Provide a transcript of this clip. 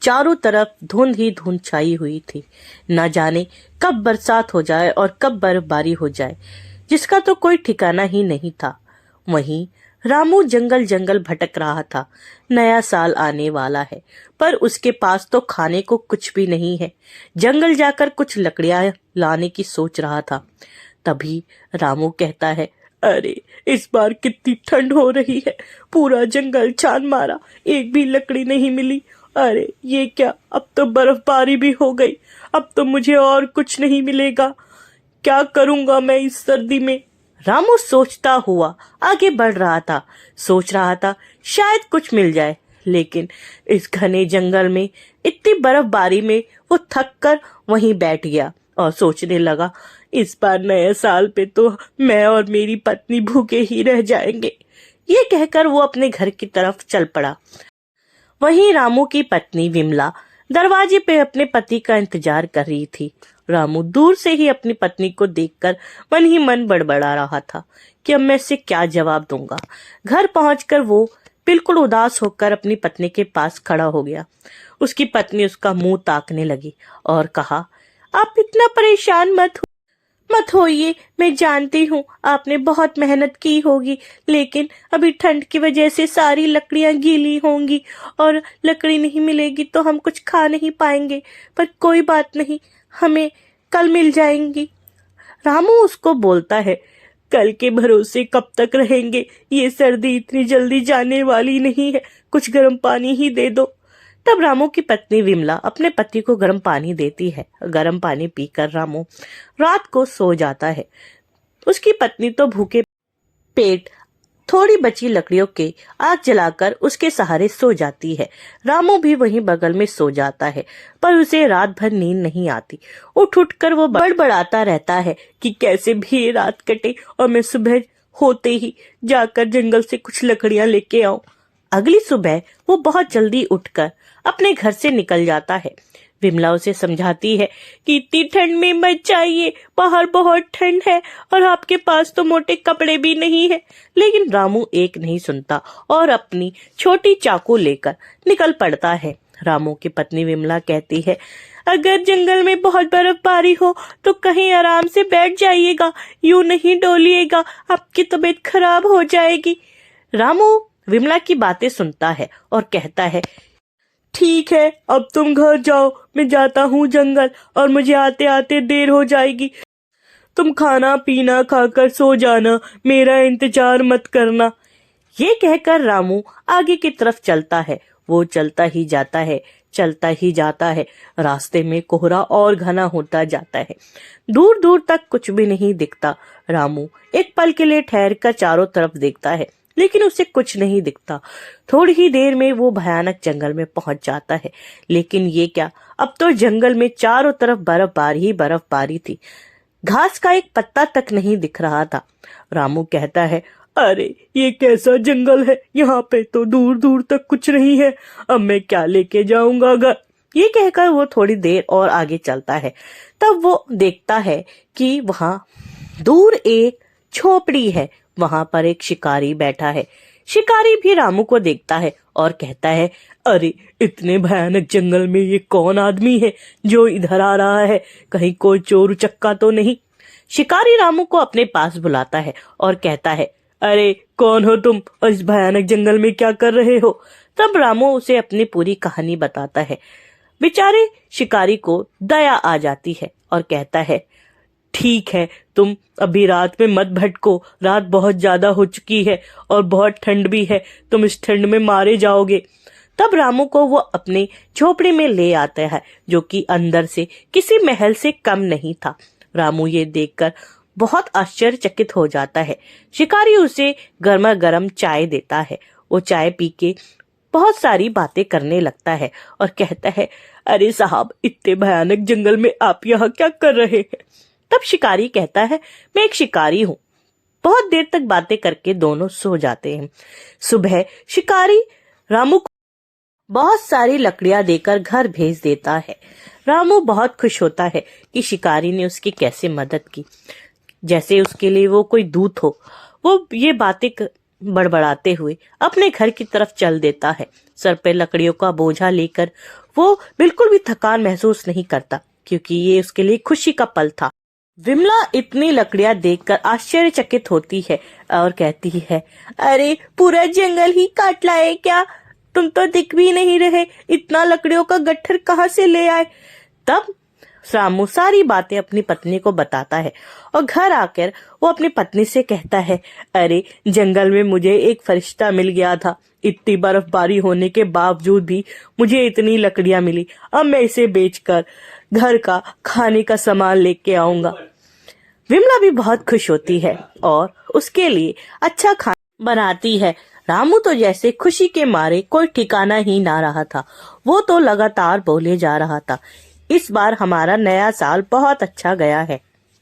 चारों तरफ धुंध ही धुंध छाई हुई थी। न जाने कब बरसात हो जाए और कब बर्फबारी हो जाए, जिसका तो कोई ठिकाना ही नहीं था। वहीं रामू जंगल जंगल भटक रहा था। नया साल आने वाला है, पर उसके पास तो खाने को कुछ भी नहीं है। जंगल जाकर कुछ लकड़ियां लाने की सोच रहा था। तभी रामू कहता है, अरे इस बार कितनी ठंड हो रही है। पूरा जंगल छान मारा, एक भी लकड़ी नहीं मिली। अरे ये क्या, अब तो बर्फबारी भी हो गई। अब तो मुझे और कुछ नहीं मिलेगा। क्या करूंगा मैं इस सर्दी में। रामू सोचता हुआ आगे बढ़ रहा था। सोच रहा था शायद कुछ मिल जाए, लेकिन इस घने जंगल में इतनी बर्फबारी में वो थक कर वहीं बैठ गया और सोचने लगा, इस बार नए साल पे तो मैं और मेरी पत्नी भूखे ही रह जाएंगे। ये कहकर वो अपने घर की तरफ चल पड़ा। वहीं रामू की पत्नी विमला दरवाजे पे अपने पति का इंतजार कर रही थी। रामू दूर से ही अपनी पत्नी को देखकर मन ही मन बड़बड़ा रहा था कि अब मैं इससे क्या जवाब दूंगा। घर पहुंचकर वो बिल्कुल उदास होकर अपनी पत्नी के पास खड़ा हो गया। उसकी पत्नी उसका मुंह ताकने लगी और कहा, आप इतना परेशान मत होइए। मैं जानती हूँ आपने बहुत मेहनत की होगी, लेकिन अभी ठंड की वजह से सारी लकड़ियां गीली होंगी और लकड़ी नहीं मिलेगी तो हम कुछ खा नहीं पाएंगे। पर कोई बात नहीं, हमें कल मिल जाएंगी। रामू उसको बोलता है, कल के भरोसे कब तक रहेंगे। ये सर्दी इतनी जल्दी जाने वाली नहीं है, कुछ गर्म पानी ही दे दो। तब रामू की पत्नी विमला अपने पति को गर्म पानी देती है। गर्म पानी पीकर रामू रात को सो जाता है। उसकी पत्नी तो भूखे पेट थोड़ी बची लकड़ियों के आग जलाकर उसके सहारे सो जाती है। रामू भी वहीं बगल में सो जाता है, पर उसे रात भर नींद नहीं आती। उठ कर वो बड़बड़ाता रहता है कि कैसे भी ये रात कटे और मैं सुबह होते ही जाकर जंगल से कुछ लकड़ियां लेके आऊं। अगली सुबह वो बहुत जल्दी उठकर अपने घर से निकल जाता है। विमला उसे समझाती है कि इतनी ठंड में मत जाइए, बाहर बहुत ठंड है और आपके पास तो मोटे कपड़े भी नहीं है। लेकिन रामू एक नहीं सुनता और अपनी छोटी चाकू लेकर निकल पड़ता है। रामू की पत्नी विमला कहती है, अगर जंगल में बहुत बर्फबारी हो तो कहीं आराम से बैठ जाइएगा, यूं नहीं डोलिएगा, आपकी तबीयत खराब हो जाएगी। रामू विमला की बातें सुनता है और कहता है, ठीक है, अब तुम घर जाओ, मैं जाता हूँ जंगल और मुझे आते आते देर हो जाएगी। तुम खाना पीना खाकर सो जाना, मेरा इंतजार मत करना। ये कहकर रामू आगे की तरफ चलता है। वो चलता ही जाता है, चलता ही जाता है। रास्ते में कोहरा और घना होता जाता है। दूर दूर तक कुछ भी नहीं दिखता। रामू एक पल के लिए ठहर कर चारों तरफ देखता है, लेकिन उसे कुछ नहीं दिखता। थोड़ी ही देर में वो भयानक जंगल में पहुंच जाता है। लेकिन ये क्या, अब तो जंगल में चारों तरफ बर्फबारी ही बर्फबारी थी। घास का एक पत्ता तक नहीं दिख रहा था। रामू कहता है, अरे ये कैसा जंगल है, यहाँ पे तो दूर दूर तक कुछ नहीं है। अब मैं क्या लेके जाऊंगा घर। ये कहकर वो थोड़ी देर और आगे चलता है। तब वो देखता है कि वहां दूर एक झोपड़ी है। वहां पर एक शिकारी बैठा है। शिकारी भी रामू को देखता है और कहता है, अरे इतने भयानक जंगल में ये कौन आदमी है जो इधर आ रहा है, कहीं कोई चोर उचक्का तो नहीं। शिकारी रामू को अपने पास बुलाता है और कहता है, अरे कौन हो तुम और इस भयानक जंगल में क्या कर रहे हो। तब रामू उसे अपनी पूरी कहानी बताता है। बेचारे शिकारी को दया आ जाती है और कहता है, ठीक है, तुम अभी रात में मत भटको, रात बहुत ज्यादा हो चुकी है और बहुत ठंड भी है, तुम इस ठंड में मारे जाओगे। तब रामू को वो अपने झोपड़ी में ले आता है, जो कि अंदर से किसी महल से कम नहीं था। रामू ये देखकर बहुत आश्चर्यचकित हो जाता है। शिकारी उसे गर्मा गर्म चाय देता है। वो चाय पी के बहुत सारी बातें करने लगता है और कहता है, अरे साहब, इतने भयानक जंगल में आप यहाँ क्या कर रहे हैं। तब शिकारी कहता है, मैं एक शिकारी हूँ। बहुत देर तक बातें करके दोनों सो जाते हैं। सुबह शिकारी रामू को बहुत सारी लकड़ियां देकर घर भेज देता है। रामू बहुत खुश होता है कि शिकारी ने उसकी कैसे मदद की, जैसे उसके लिए वो कोई दूत हो। वो ये बातें बड़बड़ाते हुए अपने घर की तरफ चल देता है। सर पे लकड़ियों का बोझा लेकर वो बिल्कुल भी थकान महसूस नहीं करता, क्योंकि ये उसके लिए खुशी का पल था। विमला इतनी लकड़ियां देखकर आश्चर्यचकित होती है और कहती है, अरे पूरा जंगल ही काट लाए क्या? तुम तो दिख भी नहीं रहे, इतना लकड़ियों का गट्ठर कहाँ से ले आए? तब रामू सारी बातें अपनी पत्नी को बताता है और घर आकर वो अपनी पत्नी से कहता है, अरे जंगल में मुझे एक फरिश्ता मिल गया था। इतनी बर्फबारी होने के बावजूद भी मुझे इतनी लकड़ियां मिली। अब मैं इसे बेचकर घर का खाने का सामान लेके आऊंगा। विमला भी बहुत खुश होती है और उसके लिए अच्छा खाना बनाती है। रामू तो जैसे खुशी के मारे कोई ठिकाना ही ना रहा था। वो तो लगातार बोले जा रहा था, इस बार हमारा नया साल बहुत अच्छा गया है।